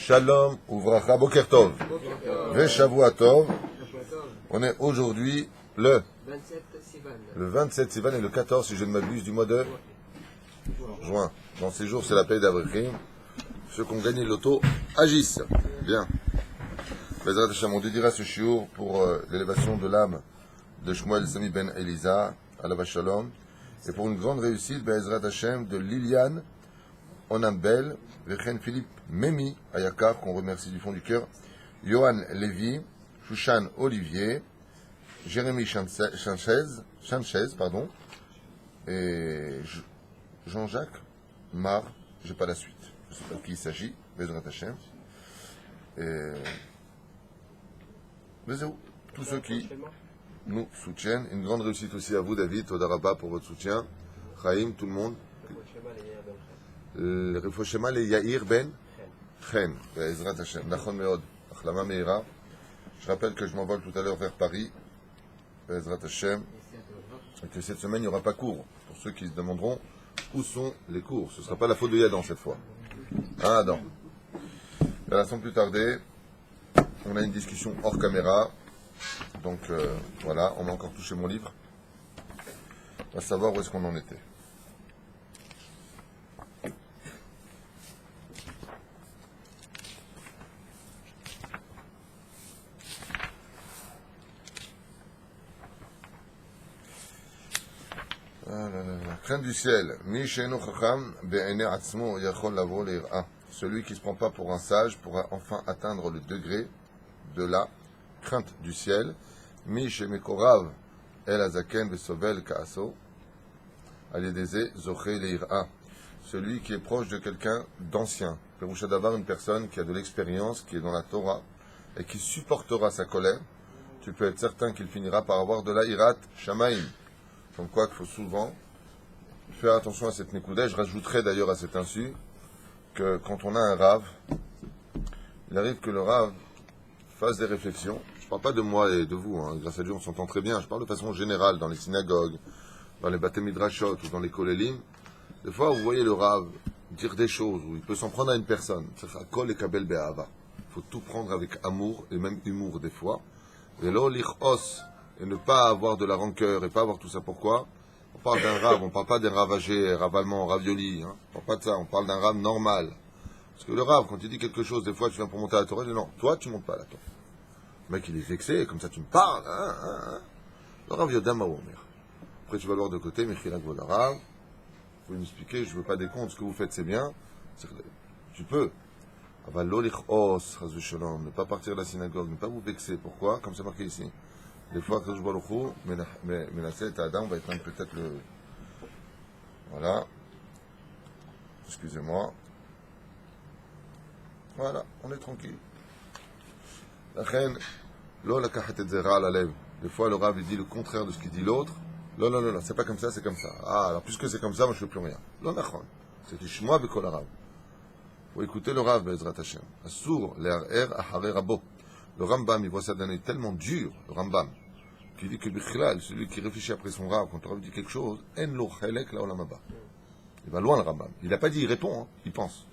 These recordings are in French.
Shalom Uvracha Boker Tov. Veshavua Tov. On est aujourd'hui le 27 Sivan et le 14, si je ne m'abuse, du mois de juin. Dans ces jours, c'est la paix d'Avril. Ceux qui ont gagné l'auto agissent. Bien. Bezrat Hashem, on dédiera ce shiur pour l'élévation de l'âme de Shmuel Sami Ben Elisa, Alav Shalom, et pour une grande réussite, Bezrat Hashem, de Liliane Onambel, Vechen Philippe Memi Ayakar, qu'on remercie du fond du cœur, Johan Lévy, Shushan Olivier, Jérémy Sanchez, pardon, et Jean-Jacques Mar, j'ai pas la suite, je ne sais pas de qui il s'agit, Bezrat Hashem, et tous ceux qui nous soutiennent. Une grande réussite aussi à vous, David, Todaraba, pour votre soutien. Chaim, tout le monde. Le Refoshema le Yair Ben Chen, Bezrat Hashem, Nachon Meod, Achlama Meira. Je rappelle que je m'envole tout à l'heure vers Paris, Bezrat Hashem, et que cette semaine il n'y aura pas cours. Pour ceux qui se demanderont où sont les cours, ce ne sera pas la faute de Yadan cette fois. Ah non. Voilà, sans plus tarder, on a une discussion hors caméra. Donc voilà, on m'a encore touché mon livre. On va savoir où est-ce qu'on en était. Crainte du ciel. Celui qui ne se prend pas pour un sage pourra enfin atteindre le degré de la crainte du ciel. Mi shemekorav el azaken besovel kaaso alideze zoché leira. Celui qui est proche de quelqu'un d'ancien. Perusha d'avoir une personne qui a de l'expérience, qui est dans la Torah et qui supportera sa colère. Tu peux être certain qu'il finira par avoir de la irat shamaim. Comme quoi qu'il faut souvent faire attention à cette nekuda. Je rajouterai d'ailleurs à cet insu que quand on a un rave, il arrive que le rave fasse des réflexions. Je ne parle pas de moi et de vous, hein. Grâce à Dieu on s'entend très bien. Je parle de façon générale dans les synagogues, dans les Bate Midrashot ou dans les kolélim. Des fois vous voyez le rave dire des choses où il peut s'en prendre à une personne. Ça sera kol et kabel be'ava. Il faut tout prendre avec amour et même humour des fois. Et lo lichos, et ne pas avoir de la rancœur et pas avoir tout ça. Pourquoi? On parle d'un rave, on ne parle pas d'un ravagé, ravalement, ravioli. Hein. On ne parle pas de ça, on parle d'un rave normal. Parce que le rave, quand il dit quelque chose, des fois tu viens pour monter à la Torah, il dit non, toi tu montes pas à la Torah. Le mec il est vexé, comme ça tu me parles. Le rave yodama omer. Après tu vas le voir de côté, Mechilak Vodarav. Vous pouvez m'expliquer, je ne veux pas des comptes, ce que vous faites c'est bien. Tu peux. Aval lo lichos, chas v'shalom, ne pas partir de la synagogue, ne pas vous vexer. Pourquoi? Comme c'est marqué ici. Des fois, Kadosh Baruch Hu, menacé et Adam, on va éteindre peut-être le... Voilà. Excusez-moi. Voilà, on est tranquille. La reine, lo la kahat et zera la lèvre. Des fois, le Rav il dit le contraire de ce qu'il dit l'autre. Non, c'est pas comme ça, c'est comme ça. Ah, alors puisque c'est comme ça, moi je ne fais plus rien. Lo nachon. C'est Shmoa bekol Rav. Faut écouter le Rav, Bezrat Hashem. Assour, l'er ahare rabo. Le Rambam, il voit ça d'un œil tellement dur, le Rambam, qui dit que Bichlal, celui qui réfléchit après son Rav, quand le Rav dit quelque chose, en lo chelek la olamaba. Il va loin le Rambam. Il n'a pas dit il répond, hein, il pense.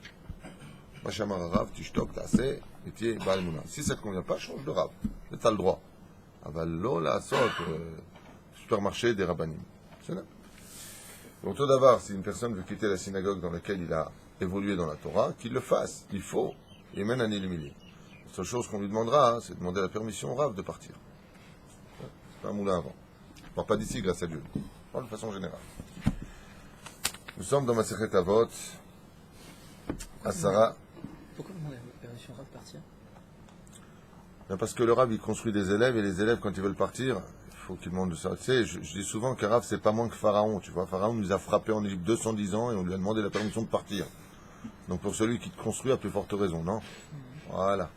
Machamar Rav, tu shtok, t'as assez, et tu es Baal Mouna. Si ça ne te convient pas, change de Rav. Tu as le droit. Aval lo la sot, supermarché des rabbanim. C'est là. Donc tout d'abord, si une personne veut quitter la synagogue dans laquelle il a évolué dans la Torah, qu'il le fasse. Il faut. Et mène un humilié. La seule chose qu'on lui demandera, c'est de demander la permission au Rav de partir. C'est pas un moulin avant. Je ne parle pas d'ici, grâce à Dieu. Je parle de façon générale. Nous sommes dans Masechet Avot, à Sarah. Pourquoi demander la permission au Rav de partir? Parce que le Rav, il construit des élèves, et les élèves, quand ils veulent partir, il faut qu'ils demandent de ça. Tu sais, je dis souvent qu'un Rav, c'est pas moins que Pharaon. Tu vois, Pharaon nous a frappé en Égypte 210 ans et on lui a demandé la permission de partir. Donc pour celui qui te construit, à plus forte raison, non? Voilà.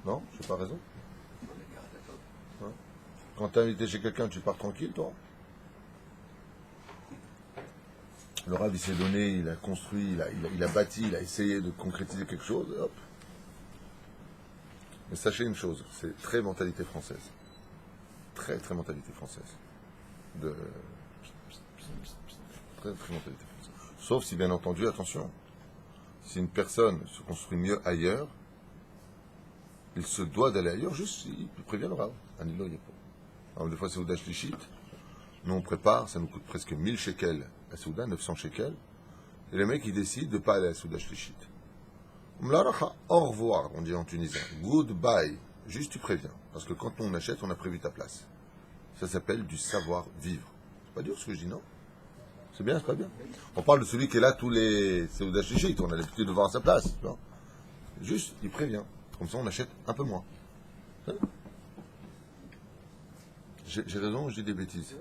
Non? J'ai pas raison? Hein? Quand t'es invité chez quelqu'un, tu pars tranquille, toi? Le Rav, il s'est donné, il a construit, il a bâti, il a essayé de concrétiser quelque chose, et hop. Mais sachez une chose, c'est très mentalité française. Très, très mentalité française. Très, très mentalité française. Sauf si, bien entendu, attention, Si une personne se construit mieux ailleurs, il se doit d'aller ailleurs, juste il prévient le Rav. Anilo Yepo. Alors, des fois, c'est Ouda Shlichit. Nous, on prépare, ça nous coûte presque 1000 shekels à Souda, 900 shekels. Et le mec, il décide de ne pas aller à Souda Shlichit. Au revoir, on dit en tunisien. Goodbye. Juste tu préviens. Parce que quand on achète, on a prévu ta place. Ça s'appelle du savoir-vivre. C'est pas dur ce que je dis, non? C'est bien, c'est pas bien? On parle de celui qui est là tous les Souda Shlichit. On a l'habitude de voir à sa place. Non? Juste, il prévient. Comme ça, on achète un peu moins. J'ai raison ou je dis des bêtises?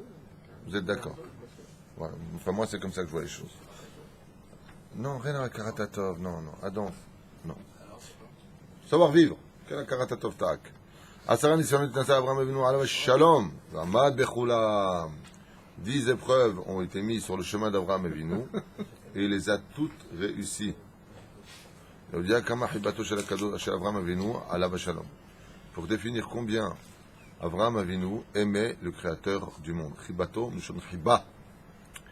Vous êtes d'accord? Voilà. Enfin, moi, c'est comme ça que je vois les choses. Non, rien à la Karatatov. Non, non. Adam. Non. Savoir-vivre. Quel est Karatatov tak? Asara Nisyanot Nasa Abraham Avinu Alav Shalom. Ramad Bechulam. 10 épreuves ont été mises sur le chemin d'Abraham Avinu et il les a toutes réussies. Pour définir combien Avraham Avinu aimait le Créateur du monde. Chibato, Mishon Chiba.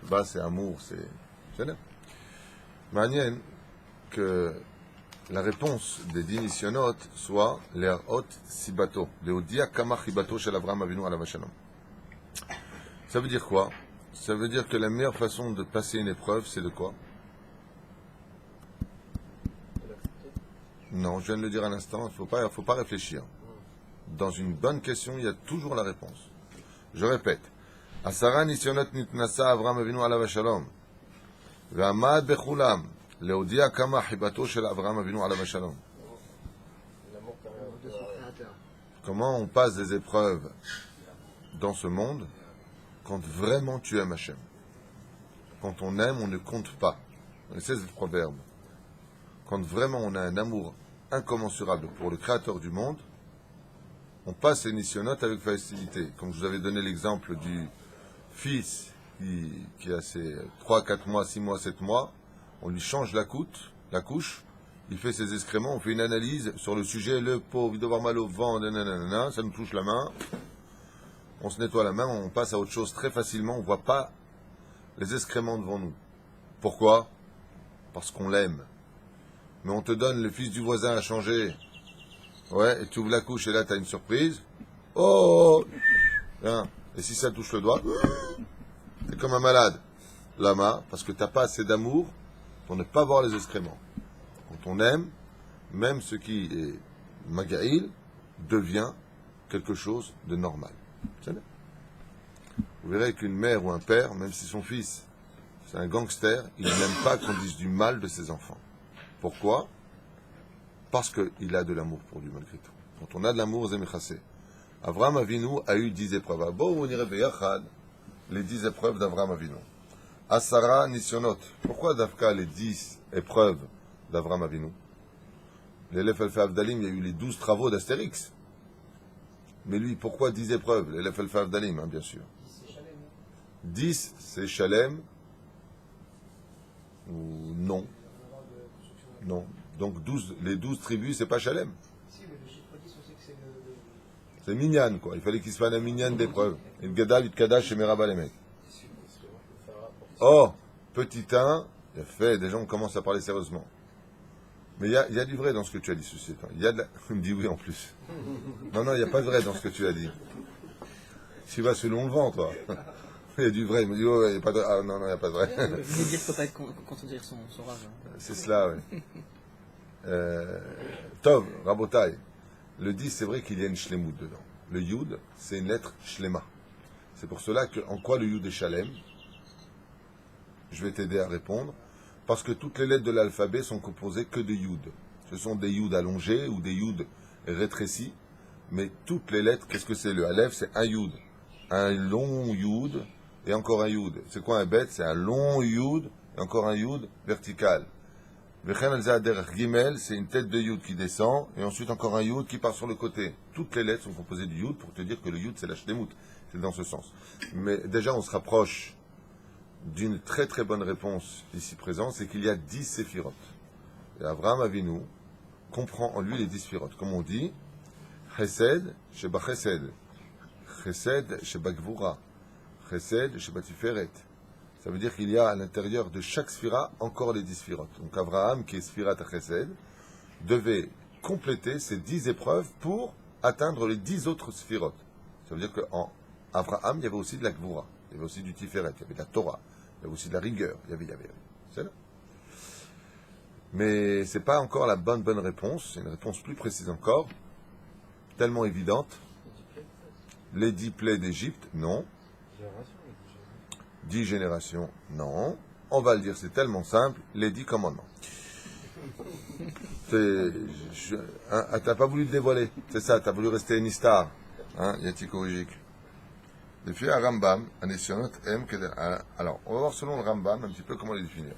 Chiba, c'est amour, c'est là. Manien que la réponse des 10 nissionot soit Le'arot Sibato. Le'odia Kama Chibato shel Avraham Avinu alav shalom. Ça veut dire quoi? Ça veut dire que la meilleure façon de passer une épreuve, c'est de quoi? Non, je viens de le dire à l'instant, il ne faut pas réfléchir. Dans une bonne question, il y a toujours la réponse. Je répète. Asara nisyonot nitnasa Avraham Avinu alav shalom. Ve'amad bechulam. Leodia kama chibato shel Avraham Avinu alav shalom. Comment on passe des épreuves dans ce monde quand vraiment tu aimes Hachem? Quand on aime, on ne compte pas. Vous connaissez ce proverbe? Quand vraiment on a un amour incommensurable pour le Créateur du monde, on passe les nisyonotes avec facilité. Comme je vous avais donné l'exemple du fils qui a ses 3, 4 mois, 6 mois, 7 mois, on lui change la couche, il fait ses excréments, on fait une analyse sur le sujet, le pauvre, il doit avoir mal au ventre, nanana, ça nous touche la main, on se nettoie la main, on passe à autre chose très facilement, on ne voit pas les excréments devant nous. Pourquoi? Parce qu'on l'aime. Mais on te donne le fils du voisin à changer. Ouais, et tu ouvres la couche et là tu as une surprise. Oh, hein. Et si ça touche le doigt, c'est comme un malade. Lama, parce que tu n'as pas assez d'amour pour ne pas voir les excréments. Quand on aime, même ce qui est magaïl devient quelque chose de normal. Vous verrez qu'une mère ou un père, même si son fils c'est un gangster, il n'aime pas qu'on dise du mal de ses enfants. Pourquoi? Parce qu'il a de l'amour pour lui malgré tout. Quand on a de l'amour, Zemichassé. Avraham Avinu a eu 10 épreuves. Bon, on irait beyachad, les 10 épreuves d'Avraham Avinu. Asara Nisyonot. Pourquoi Davka les 10 épreuves d'Avraham Avinu? L'élève Alpha Avdalim, il y a eu les 12 travaux d'Astérix. Mais lui, pourquoi 10 épreuves? L'élève Alpha Avdalim, bien sûr. 10, c'est Shalem. Ou non. Non. Donc les 12 tribus, c'est pas Shalem. Si, mais le chiffre 10, on sait que c'est le... C'est Minyan, quoi. Il fallait qu'il se fasse un Minyan d'épreuves. Il Gadal, il Kadash et Meraba les mecs. Oh, petit 1, il a fait, déjà on commence à parler sérieusement. Mais il y a du vrai dans ce que tu as dit, ceci. Il me dit oui en plus. Non, il n'y a pas de vrai dans ce que tu as dit. Tu vas selon le vent, toi. Il y a du vrai. Il me dit, oh, il n'y a pas de... Ah non, il n'y a pas de vrai. Le dire ne peut pas être contredire son rage. Hein. C'est cela, oui. Tov, Rabotai. Le 10, c'est vrai qu'il y a une shlemut dedans. Le yud, c'est une lettre shlema. C'est pour cela que, en quoi le yud est shalem? Je vais t'aider à répondre. Parce que toutes les lettres de l'alphabet sont composées que de yud. Ce sont des yud allongés ou des yud rétrécis. Mais toutes les lettres, qu'est-ce que c'est? Le aleph, c'est un yud. Un long yud et encore un yud. C'est quoi un bet? C'est un long yud et encore un yud vertical. Gimel, c'est une tête de yud qui descend et ensuite encore un yud qui part sur le côté. Toutes les lettres sont composées du yud pour te dire que le yud c'est la shlemut. C'est dans ce sens. Mais déjà on se rapproche d'une très très bonne réponse ici présente, c'est qu'il y a 10 séphirotes. Et Avraham Avinu comprend en lui les 10 séphirotes. Comme on dit, Chesed sheba Chesed, Chesed sheba Gvura, Chesed sheba Tiferet, Ça veut dire qu'il y a à l'intérieur de chaque sphira encore les 10 sphirotes. Donc Abraham, qui est sphirat Chesed, devait compléter ces 10 épreuves pour atteindre les 10 autres sphirotes. Ça veut dire qu'en Abraham, il y avait aussi de la Gvura, il y avait aussi du Tiferet, il y avait de la Torah, il y avait aussi de la rigueur, il y avait. C'est là. Mais c'est pas encore la bonne réponse, c'est une réponse plus précise encore, tellement évidente. Les 10 plaies d'Égypte, non. 10 générations, non. On va le dire, c'est tellement simple, les 10 commandements. T'as pas voulu te dévoiler, c'est ça, t'as voulu rester une star. Hein, Yatikologique. Depuis un Rambam, un Essionnot aime que. Alors, on va voir selon le Rambam un petit peu comment les définir.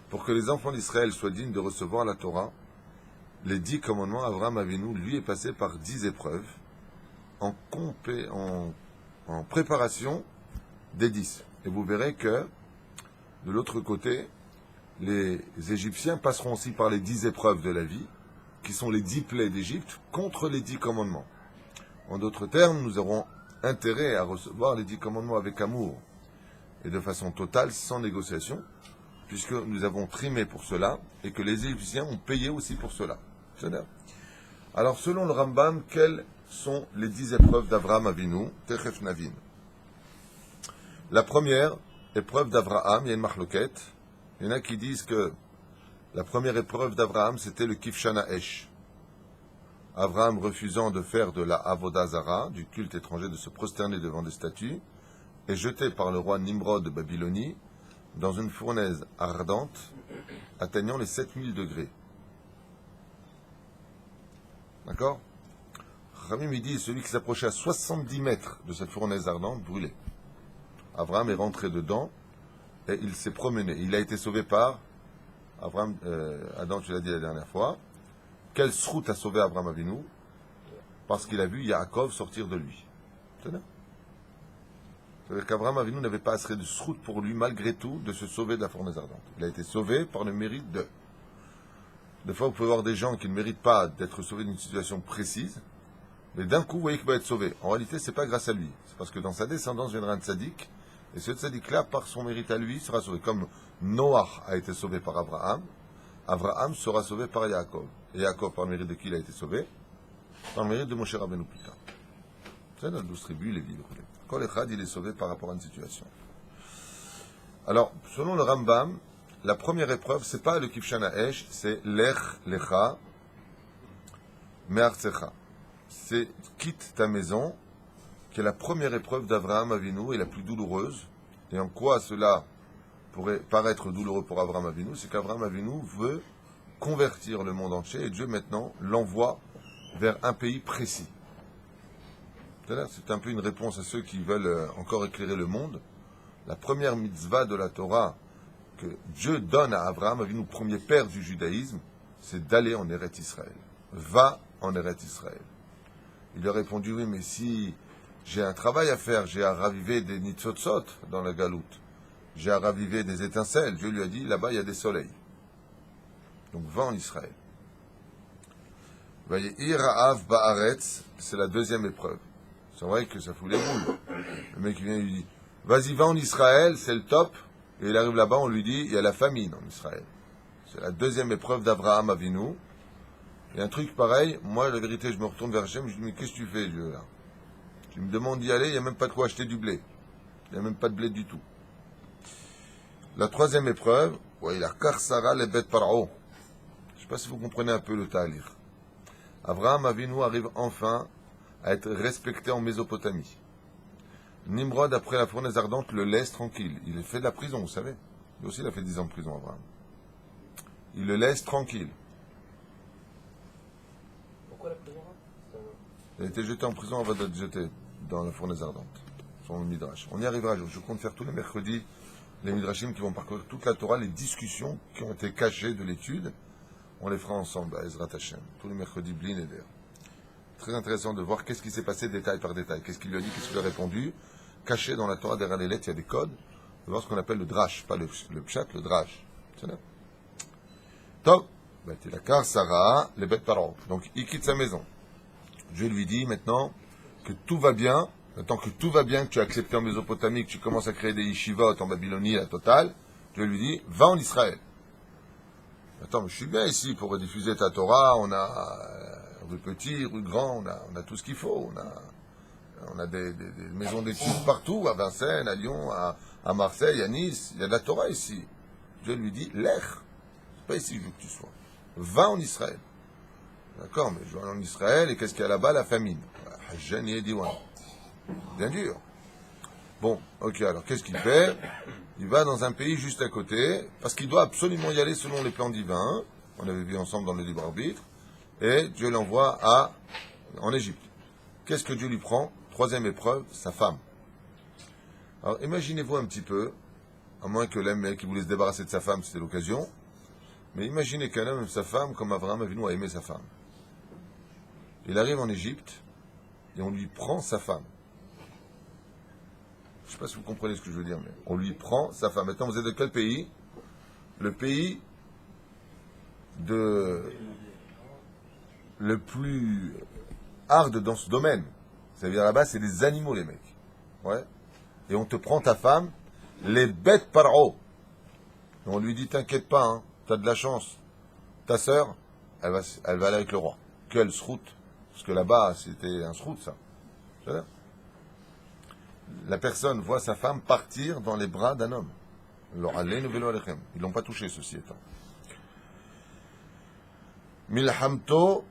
Pour que les enfants d'Israël soient dignes de recevoir la Torah, les 10 commandements, Abraham Avinu, lui, est passé par 10 épreuves en préparation des 10. Et vous verrez que, de l'autre côté, les Égyptiens passeront aussi par les 10 épreuves de la vie, qui sont les 10 plaies d'Égypte, contre les 10 commandements. En d'autres termes, nous aurons intérêt à recevoir les 10 commandements avec amour et de façon totale, sans négociation, puisque nous avons trimé pour cela et que les Égyptiens ont payé aussi pour cela. Alors, selon le Rambam, quelles sont les 10 épreuves d'Avraham Avinu, Techef Navin? La première épreuve d'Avraham, il y a une marloquette. Il y en a qui disent que la première épreuve d'Avraham, c'était le Kifshana Esh. Avraham refusant de faire de la Avodah Zara, du culte étranger, de se prosterner devant des statues, est jeté par le roi Nimrod de Babylonie dans une fournaise ardente atteignant les 7000 degrés. D'accord? Ramim il dit, celui qui s'approchait à 70 mètres de cette fournaise ardente brûlait. Avraham est rentré dedans et il s'est promené. Il a été sauvé par Avraham, Adam, tu l'as dit la dernière fois. Quel srout a sauvé Abraham Avinu? Parce qu'il a vu Yaakov sortir de lui. C'est-à-dire qu'Abraham Avinu n'avait pas assez de srout pour lui, malgré tout, de se sauver de la fournaise ardente. Il a été sauvé par le mérite de. Des fois, vous pouvez voir des gens qui ne méritent pas d'être sauvés d'une situation précise, mais d'un coup, vous voyez qu'il va être sauvé. En réalité, ce n'est pas grâce à lui. C'est parce que dans sa descendance viendra un tzaddik, et ce tzaddik-là, par son mérite à lui, sera sauvé. Comme Noach a été sauvé par Abraham, Abraham sera sauvé par Yaakov. Et Yaakov, par le mérite de qui il a été sauvé? Par le mérite de Moshe Rabbeinu plus tard. C'est dans le 12 tribus, les villes. Kol Echad, il est sauvé par rapport à une situation. Alors, selon le Rambam, la première épreuve, c'est pas le Kifshana Esh, c'est Lech Lecha Me'artzecha. C'est quitte ta maison, qui est la première épreuve d'Avraham Avinu et la plus douloureuse. Et en quoi cela pourrait paraître douloureux pour Avraham Avinu? C'est qu'Avraham Avinu veut convertir le monde entier et Dieu maintenant l'envoie vers un pays précis. C'est un peu une réponse à ceux qui veulent encore éclairer le monde. La première mitzvah de la Torah que Dieu donne à Avraham Avinu, premier père du judaïsme, c'est d'aller en Eretz Israël. Va en Eretz Israël. Il a répondu, oui, mais si j'ai un travail à faire, j'ai à raviver des nitzotzot dans la galoute, j'ai à raviver des étincelles. Dieu lui a dit, là-bas, il y a des soleils. Donc, va en Israël. Vayir Ha'av Ba'aretz, c'est la deuxième épreuve. C'est vrai que ça fout les boules. Le mec qui vient lui dit, vas-y, va en Israël, c'est le top. Et il arrive là-bas, on lui dit, il y a la famine en Israël. C'est la deuxième épreuve d'Avraham Avinu. Et un truc pareil, moi, la vérité, je me retourne vers Hachem, je dis, mais qu'est-ce que tu fais, Dieu, là? Tu me demandes d'y aller, il n'y a même pas de quoi acheter du blé. Il n'y a même pas de blé du tout. La troisième épreuve, ouais, la Karsara le Bet Paro. Je ne sais pas si vous comprenez un peu le talir. Avraham Avinu arrive enfin à être respecté en Mésopotamie. Nimrod, après la fournaise ardente, le laisse tranquille. Il est fait de la prison, vous savez. Lui aussi, il a fait 10 ans de prison, Abraham. Il le laisse tranquille. Pourquoi la prison? Il a été jeté en prison avant d'être jeté dans la fournaise ardente. Sur le Midrash. On y arrivera. Je compte faire tous les mercredis les Midrashim qui vont parcourir toute la Torah, les discussions qui ont été cachées de l'étude. On les fera ensemble à Ezrat Hashem. Tous les mercredis, Blin et Der. Très intéressant de voir qu'est-ce qui s'est passé détail par détail. Qu'est-ce qu'il lui a dit, qu'est-ce qu'il a répondu. Caché dans la Torah, derrière les lettres, il y a des codes. De voir ce qu'on appelle le drash, pas le pshat, le drash. C'est là. Top. Batilakar, Sarah, les bêtes parents. Donc, il quitte sa maison. Dieu lui dit maintenant que tout va bien Maintenant que tout va bien, que tu as accepté en Mésopotamie, que tu commences à créer des yeshivot en Babylonie, la totale, Dieu lui dit, va en Israël. Attends, mais je suis bien ici pour diffuser ta Torah, on a rue Petit, rue Grand, on a tout ce qu'il faut, on a des maisons d'études partout, à Vincennes, à Lyon, à Marseille, à Nice, il y a de la Torah ici. Dieu lui dit, l'ère, c'est pas ici que je veux que tu sois. Va en Israël. D'accord, mais je vais en Israël, et qu'est-ce qu'il y a là-bas? La famine. Bien dur. Bon, ok, alors qu'est-ce qu'il fait? Il va dans un pays juste à côté, parce qu'il doit absolument y aller selon les plans divins. On avait vu ensemble dans le libre arbitre. Et Dieu l'envoie en Égypte. Qu'est-ce que Dieu lui prend? Troisième épreuve, sa femme. Alors imaginez-vous un petit peu, à moins que l'homme qui voulait se débarrasser de sa femme, c'était l'occasion, mais imaginez qu'un homme aime sa femme comme Abraham Avinu a aimé sa femme. Il arrive en Égypte et on lui prend sa femme. Je ne sais pas si vous comprenez ce que je veux dire, mais on lui prend sa femme. Maintenant, vous êtes de quel pays? Le pays le plus hard dans ce domaine. Ça veut dire là-bas, c'est des animaux, les mecs. Ouais. Et on te prend ta femme, les bêtes paro. Et on lui dit, t'inquiète pas, hein, t'as de la chance. Ta sœur, elle va aller avec le roi. Quelle sroute. Parce que là-bas, c'était un sroute, ça. La personne voit sa femme partir dans les bras d'un homme. Ils ne l'ont pas touché, ceci étant. Milhamto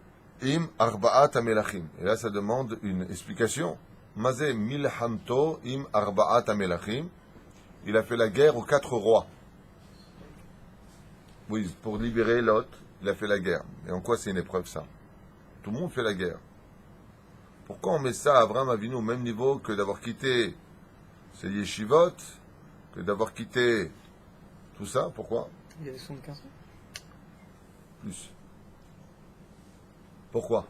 im arba'at amelachim. Et là, ça demande une explication. Mazé milhamto im arba'at amelachim. Il a fait la guerre aux 4 rois. Oui, pour libérer Lot, il a fait la guerre. Et en quoi c'est une épreuve, ça? Tout le monde fait la guerre. Pourquoi on met ça à Abraham Avinu au même niveau que d'avoir quitté ses yeshivot, que d'avoir quitté tout ça? Pourquoi? Il avait 75 ans. Plus. Pourquoi?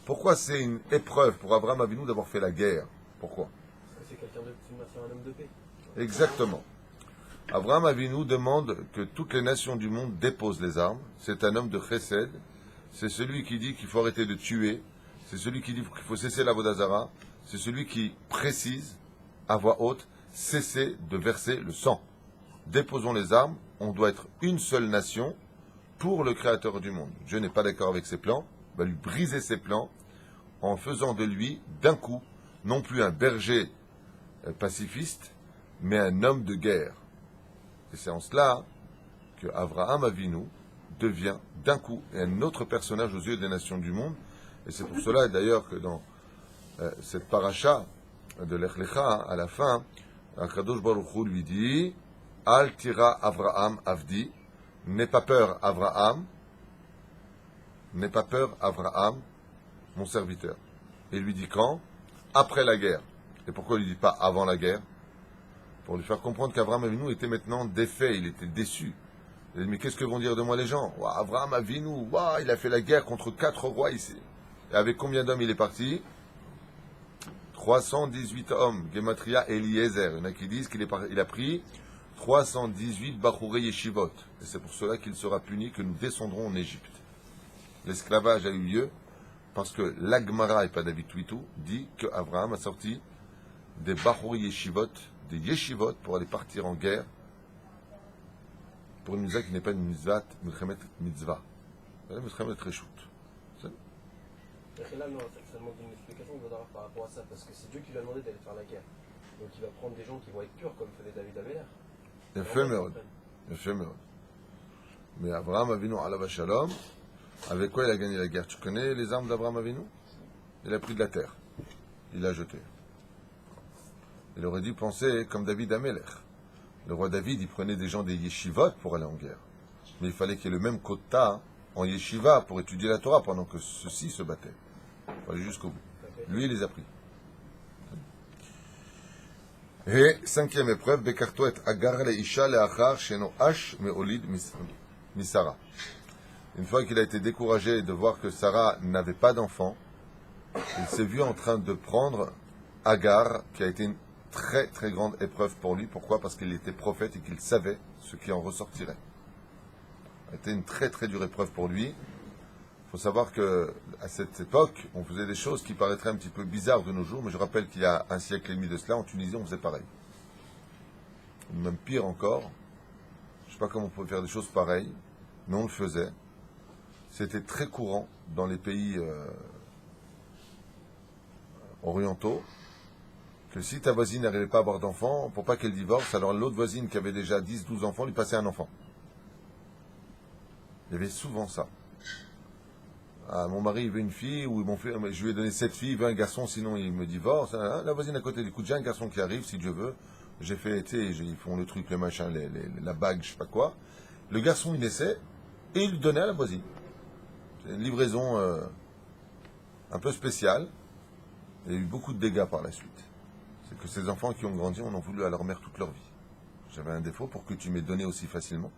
Pourquoi c'est une épreuve pour Abraham Avinu d'avoir fait la guerre? Pourquoi? Parce que c'est un homme de paix. Exactement. Abraham Avinu demande que toutes les nations du monde déposent les armes. C'est un homme de chesed. C'est celui qui dit qu'il faut arrêter de tuer. C'est celui qui dit qu'il faut cesser la vodazara. C'est celui qui précise à voix haute, cessez de verser le sang. Déposons les armes. On doit être une seule nation pour le Créateur du monde. Dieu n'est pas d'accord avec ses plans. Il va lui briser ses plans en faisant de lui, d'un coup, non plus un berger pacifiste, mais un homme de guerre. Et c'est en cela que Avraham Avinu devient d'un coup un autre personnage aux yeux des nations du monde. Et c'est pour cela d'ailleurs que dans cette paracha de Lech Lecha, à la fin, Akadosh Baruch Hu lui dit Al tira Avraham Avdi, n'aie pas peur Avraham, n'aie pas peur Avraham, mon serviteur. Et il lui dit quand? Après la guerre. Et pourquoi il ne lui dit pas avant la guerre? Pour lui faire comprendre qu'Avraham Avinu était maintenant défait, il était déçu. Il dit, mais qu'est-ce que vont dire de moi les gens? Avraham Avinu, il a fait la guerre contre 4 rois ici. Et avec combien d'hommes il est parti? 318 hommes. Gematria Eliezer. Il y en a qui disent qu'il a pris 318 Bachouré Yeshivot. Et c'est pour cela qu'il sera puni, que nous descendrons en Égypte. L'esclavage a eu lieu parce que l'Agmara et pas David Twitou dit qu'Abraham a sorti des Bachouré Yeshivot, des Yeshivot pour aller partir en guerre pour une mitzvah qui n'est pas une mitzvah, mitzvah. C'est une mitzvah reshoot. Là, non, ça demande une explication par rapport à ça, parce que c'est Dieu qui lui a demandé d'aller faire la guerre. Donc il va prendre des gens qui vont être purs, comme faisait David Améler. Il fait Meod. Il fait Meod. Mais Abraham Avinu, alav shalom, avec quoi il a gagné la guerre? Tu connais les armes d'Abraham Avinu? Il a pris de la terre. Il l'a jeté. Il aurait dû penser comme David Améler. Le roi David, il prenait des gens des yeshivot pour aller en guerre. Mais il fallait qu'il y ait le même quota en yeshiva pour étudier la Torah pendant que ceux-ci se battaient. Il fallait jusqu'au bout. Lui, il les a pris. Et 5e épreuve, Bekarto et Agar le Isha le Achar sheno Ash meolid misara. Une fois qu'il a été découragé de voir que Sarah n'avait pas d'enfant, il s'est vu en train de prendre Agar, qui a été une très très grande épreuve pour lui. Pourquoi? Parce qu'il était prophète et qu'il savait ce qui en ressortirait. Ça a été une très très dure épreuve pour lui. Il faut savoir que à cette époque, on faisait des choses qui paraîtraient un petit peu bizarres de nos jours, mais je rappelle qu'il y a un siècle et demi de cela, en Tunisie, on faisait pareil. Même pire encore, je ne sais pas comment on pouvait faire des choses pareilles, mais on le faisait. C'était très courant dans les pays orientaux, que si ta voisine n'arrivait pas à avoir d'enfants, pour pas qu'elle divorce, alors l'autre voisine qui avait déjà 10, 12 enfants, lui passait un enfant. Il y avait souvent ça. Ah, mon mari il veut une fille, ou mon frère, je lui ai donné 7 filles, il veut un garçon, sinon il me divorce. La voisine à côté dit, écoute, j'ai un garçon qui arrive, si Dieu veut. J'ai fait, tu sais, ils font le truc, le machin, la bague, je sais pas quoi. Le garçon, il naissait, et il le donnait à la voisine. C'est une livraison un peu spéciale. Il y a eu beaucoup de dégâts par la suite. C'est que ces enfants qui ont grandi, on en voulu à leur mère toute leur vie. J'avais un défaut pour que tu m'aies donné aussi facilement.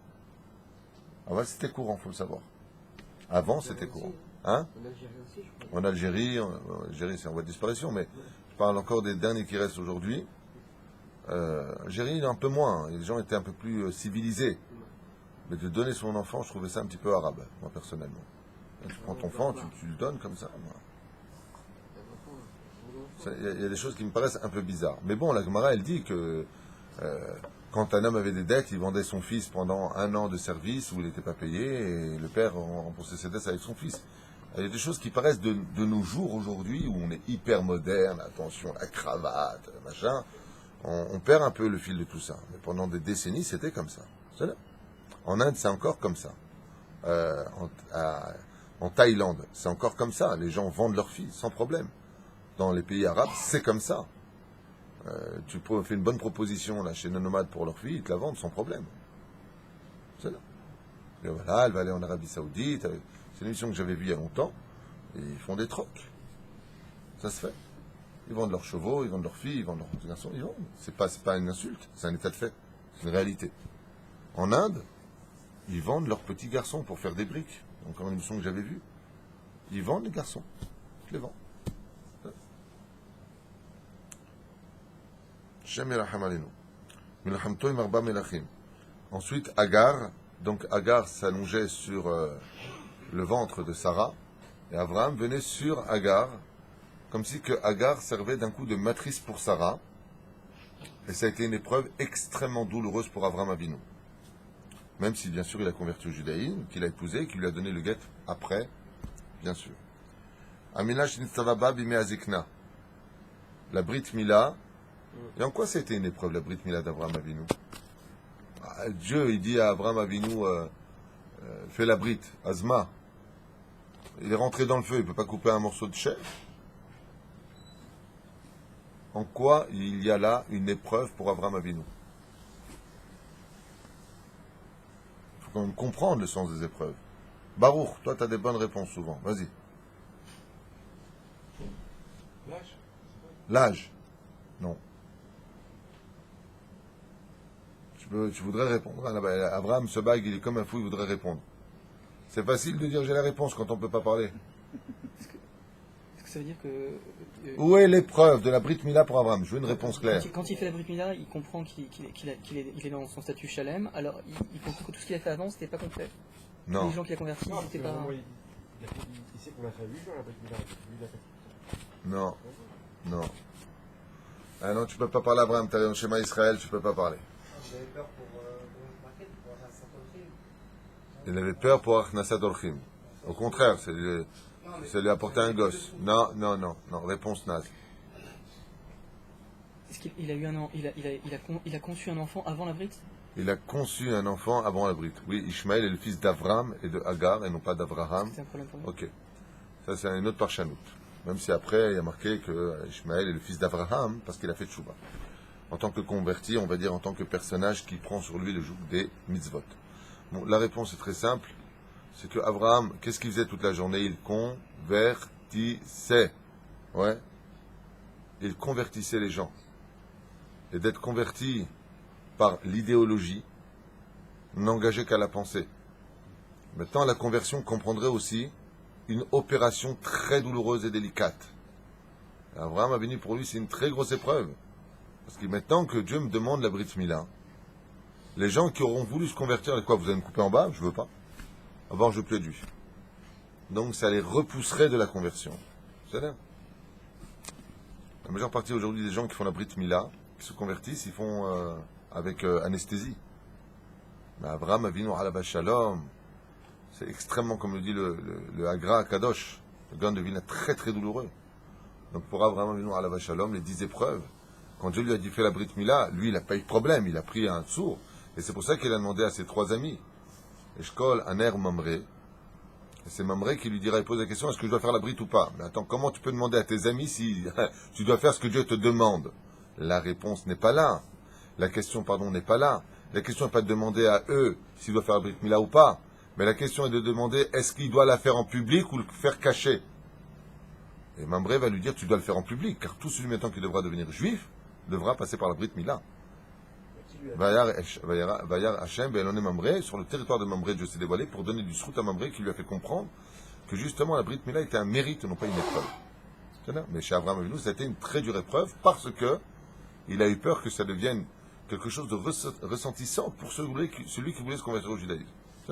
Avant, c'était courant, faut le savoir. Avant, c'était courant. Hein? En Algérie, c'est en voie de disparition, mais je parle encore des derniers qui restent aujourd'hui. Algérie, un peu moins. Les gens étaient un peu plus civilisés. Mais de donner son enfant, je trouvais ça un petit peu arabe, moi personnellement. Tu prends ton enfant, tu le donnes comme ça. Il y a des choses qui me paraissent un peu bizarres. Mais bon, la Gemara, elle dit que quand un homme avait des dettes, il vendait son fils pendant 1 an de service où il n'était pas payé, et le père remboursait ses dettes avec son fils. Il y a des choses qui paraissent de nos jours aujourd'hui, où on est hyper moderne, attention, la cravate, machin. On perd un peu le fil de tout ça. Mais pendant des décennies, c'était comme ça. C'est là. En Inde, c'est encore comme ça. En Thaïlande, c'est encore comme ça. Les gens vendent leurs filles sans problème. Dans les pays arabes, c'est comme ça. Tu fais une bonne proposition là, chez nos nomades pour leur fille, ils te la vendent sans problème. C'est là. Et voilà, elle va aller en Arabie Saoudite. C'est une émission que j'avais vue il y a longtemps. Et ils font des trocs. Ça se fait. Ils vendent leurs chevaux, ils vendent leurs filles, ils vendent leurs garçons. Ils vendent. C'est pas une insulte, c'est un état de fait. C'est une réalité. En Inde, ils vendent leurs petits garçons pour faire des briques. Encore une émission que j'avais vue. Ils vendent les garçons. Je les vends. Ensuite, Agar. Donc Agar s'allongeait sur le ventre de Sarah. Et Abraham venait sur Agar. Comme si que Agar servait d'un coup de matrice pour Sarah. Et ça a été une épreuve extrêmement douloureuse pour Abraham Avinu. Même si, bien sûr, il a converti au judaïsme, qu'il a épousé, qu'il lui a donné le guet après, bien sûr. Amina Shnitzavaba Bime Azikna. La Brit Mila. Et en quoi ça a été une épreuve, la Brit Mila d'Abraham Avinu? Dieu, il dit à Abraham Avinu, fais la Brit, Azma. Il est rentré dans le feu, il ne peut pas couper un morceau de chair. En quoi il y a là une épreuve pour Abraham Avinu? Il faut quand même comprendre le sens des épreuves. Baruch, toi tu as des bonnes réponses souvent. Vas-y. L'âge. L'âge? Non. Tu voudrais répondre. Abraham se bague, il est comme un fou, il voudrait répondre. C'est facile de dire j'ai la réponse quand on ne peut pas parler. Est-ce que ça veut dire que... Où est l'épreuve de la Brit Mila pour Abraham? Je veux une réponse claire. Quand il fait la Brit Mila, il comprend qu'il est dans son statut Shalem, alors il comprend que tout ce qu'il a fait avant, c'était pas complet. Non. Les gens qu'il a convertis, Non, c'était pas... il sait qu'on a fait 8 jours la Brit Mila. Lui, il a fait. Non. Non. Ah non, tu peux pas parler à Abraham, tu es dans le schéma Israël, tu peux pas parler. J'avais peur pour Achnasat Orchim. Il avait peur pour Achnasat Orchim. Au contraire, c'est lui apporter un gosse. Non, réponse naze. Est-ce qu'il a eu il a conçu un enfant avant la Brit? Il a conçu un enfant avant la Brit. Oui, Ishmaël est le fils d'Avram et de Hagar, et non pas d'Avraham. C'est un problème pour lui. Ok. Ça, c'est une autre parchanout. Même si après, il y a marqué que Ishmaël est le fils d'Avraham, parce qu'il a fait tchouva. En tant que converti, on va dire en tant que personnage qui prend sur lui le joug des mitzvot. Bon, la réponse est très simple. C'est que Abraham, qu'est-ce qu'il faisait toute la journée? Il convertissait. Ouais. Il convertissait les gens. Et d'être converti par l'idéologie n'engageait qu'à la pensée. Maintenant, la conversion comprendrait aussi une opération très douloureuse et délicate. Et Abraham a venu pour lui, c'est une très grosse épreuve. Parce que maintenant que Dieu me demande la Brit Mila, les gens qui auront voulu se convertir, quoi, vous allez me couper en bas? Je veux pas. Avant, je veux plus être juif. donc ça les repousserait de la conversion. C'est là. La majeure partie aujourd'hui des gens qui font la Brit Mila, qui se convertissent, ils font avec anesthésie. Mais Abraham Avinu Alav Shalom, c'est extrêmement, comme le dit le Hagra Kadosh, le Gan de Vilna, très très douloureux. Donc pour Abraham Avinu Alav Shalom, les 10 épreuves, quand Dieu lui a dit fais la Brit Mila, lui il n'a pas eu de problème, il a pris un sourd. Et c'est pour ça qu'il a demandé à ses 3 amis, Eshkol, Aner, Mamré. Et c'est Mamré qui lui dira, il pose la question, est-ce que je dois faire la Brit ou pas? Mais attends, comment tu peux demander à tes amis si tu dois faire ce que Dieu te demande? La réponse n'est pas là. La question, n'est pas là. La question n'est pas de demander à eux s'ils doivent faire la Brit Mila ou pas. Mais la question est de demander, est-ce qu'il doit la faire en public ou le faire caché? Et Mamré va lui dire, tu dois le faire en public, car tout celui maintenant qui devra devenir juif devra passer par la Brit Mila. Vayar Hashem Be'elone Mamré, sur le territoire de Mamré, Dieu s'est dévoilé pour donner du srout à Mamré qui lui a fait comprendre que justement la Brit Mila était un mérite, non pas une épreuve. Mais chez Abraham Avinu, ça a été une très dure épreuve parce que il a eu peur que ça devienne quelque chose de ressentissant pour celui qui voulait se convertir au judaïsme. Qui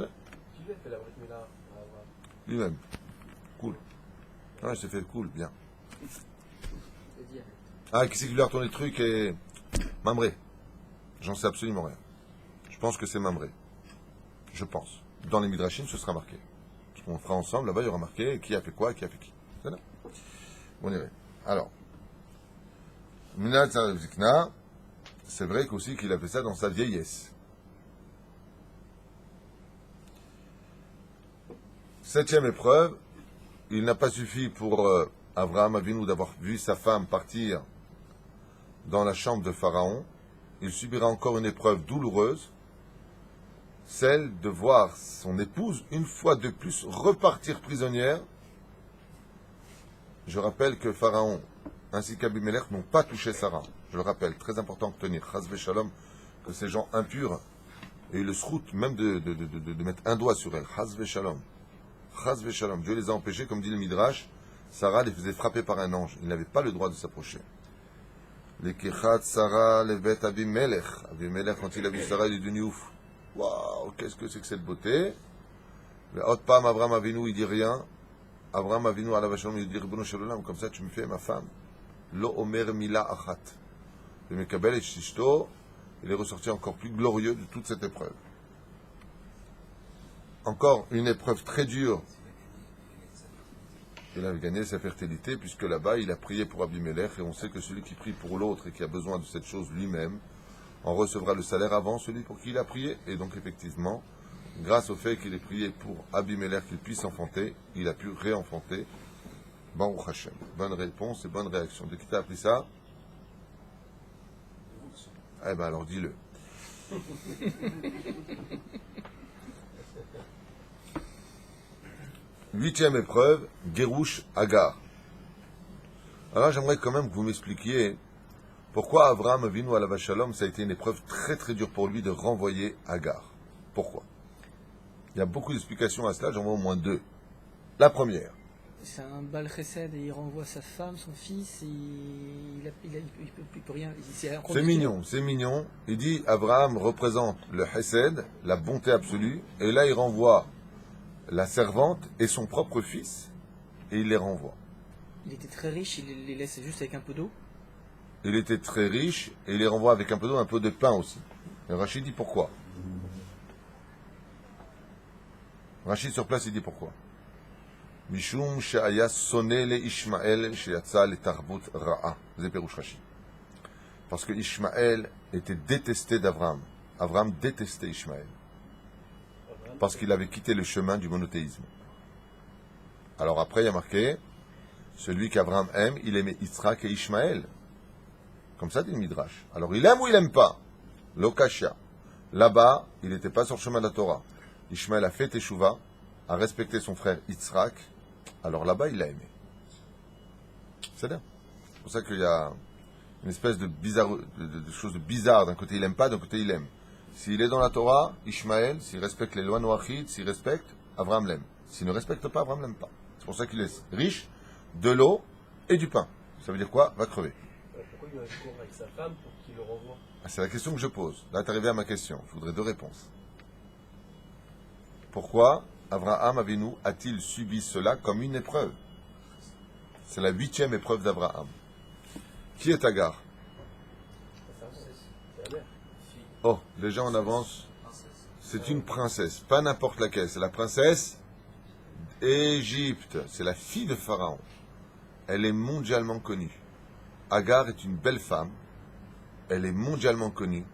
lui a fait la Brit Mila à Abraham? Lui-même. Cool. Ah, il s'est fait cool, bien. Ah, qui c'est qui lui a retourné le truc et... Mamré. J'en sais absolument rien. Je pense que c'est Mamré. Je pense. Dans les Midrashim, ce sera marqué. On fera ensemble, là-bas, il y aura marqué qui a fait quoi, qui a fait qui. C'est là. On irait. Alors. Minat Zikna, c'est vrai qu'aussi qu'il a fait ça dans sa vieillesse. 7e épreuve, il n'a pas suffi pour Abraham Avinu d'avoir vu sa femme partir dans la chambre de Pharaon. Il subira encore une épreuve douloureuse, celle de voir son épouse, une fois de plus, repartir prisonnière. Je rappelle que Pharaon ainsi qu'Abimelech n'ont pas touché Sarah. Je le rappelle, très important de tenir, Chas Shalom, que ces gens impurs aient eu le srout même de mettre un doigt sur elle. Chas Shalom. Chas Shalom. Dieu les a empêchés, comme dit le Midrash, Sarah les faisait frapper par un ange. Ils n'avaient pas le droit de s'approcher. Lekechat Sarah levet Abimelech. Abimelech, quand il a vu Sarah, il est devenu ouf. Waouh, qu'est-ce que c'est que cette beauté? Le Hot Pam, Abraham Avinu, il dit rien. Abraham Avinu, Alav Shalom, il dit Ribono Shel Olam, comme ça tu me fais ma femme. Lo Omer Mila Achat. Le Mekabel et Shishto, il est ressorti encore plus glorieux de toute cette épreuve. Encore une épreuve très dure. Il avait gagné sa fertilité, puisque là-bas, il a prié pour Abimelech, et on sait que celui qui prie pour l'autre et qui a besoin de cette chose lui-même, en recevra le salaire avant celui pour qui il a prié. Et donc, effectivement, grâce au fait qu'il ait prié pour Abimelech qu'il puisse enfanter, il a pu réenfanter. Baruch Hashem. Bonne réponse et bonne réaction. De qui t'a appris ça? Eh ben alors dis-le. Huitième épreuve, Gerouche Agar. Alors j'aimerais quand même que vous m'expliquiez pourquoi Abraham Avinu Alav Shalom, ça a été une épreuve très très dure pour lui de renvoyer Agar. Pourquoi? Il y a beaucoup d'explications à cela, j'en vois au moins 2. La première. C'est un bal chesed et il renvoie sa femme, son fils, et il peut rien. C'est mignon, c'est mignon. Il dit Abraham représente le chesed, la bonté absolue, et là il renvoie la servante et son propre fils, et il les renvoie. Il était très riche, il les laisse juste avec un peu d'eau. Il était très riche, et il les renvoie avec un peu d'eau, un peu de pain aussi. Et Rachid dit pourquoi. Rachid sur place, il dit pourquoi. Mishum she'aya sonné le Ishmael she'yatsa le tarbut ra'a. C'est Pérouche Rachid. Parce que Ishmael était détesté d'Abraham. Abraham détestait Ishmael. Parce qu'il avait quitté le chemin du monothéisme. Alors après, il y a marqué, celui qu'Abraham aime, il aimait Yitzhak et Ishmael. Comme ça dit le Midrash. Alors il aime ou il n'aime pas? Lokashia. Là-bas, il n'était pas sur le chemin de la Torah. Ishmael a fait Teshuvah, a respecté son frère Yitzhak. Alors là-bas, il l'a aimé. C'est bien. C'est pour ça qu'il y a une espèce de chose bizarre. D'un côté, il n'aime pas, d'un côté, il aime. S'il est dans la Torah, Ishmael, s'il respecte les lois noachides, s'il respecte, Abraham l'aime. S'il ne respecte pas, Abraham l'aime pas. C'est pour ça qu'il est riche, de l'eau et du pain. Ça veut dire quoi? Va crever. Pourquoi il a un accord avec sa femme pour qu'il le renvoie? C'est la question que je pose. Là, tu es arrivé à ma question. Je voudrais 2 réponses. Pourquoi Abraham Avinu a-t-il subi cela comme une épreuve? C'est la 8e épreuve d'Abraham. Qui est Agar? C'est la mère. Oh, déjà on avance. C'est une princesse, pas n'importe laquelle. C'est la princesse d'Égypte. C'est la fille de Pharaon. Elle est mondialement connue. Agar est une belle femme. Elle est mondialement connue.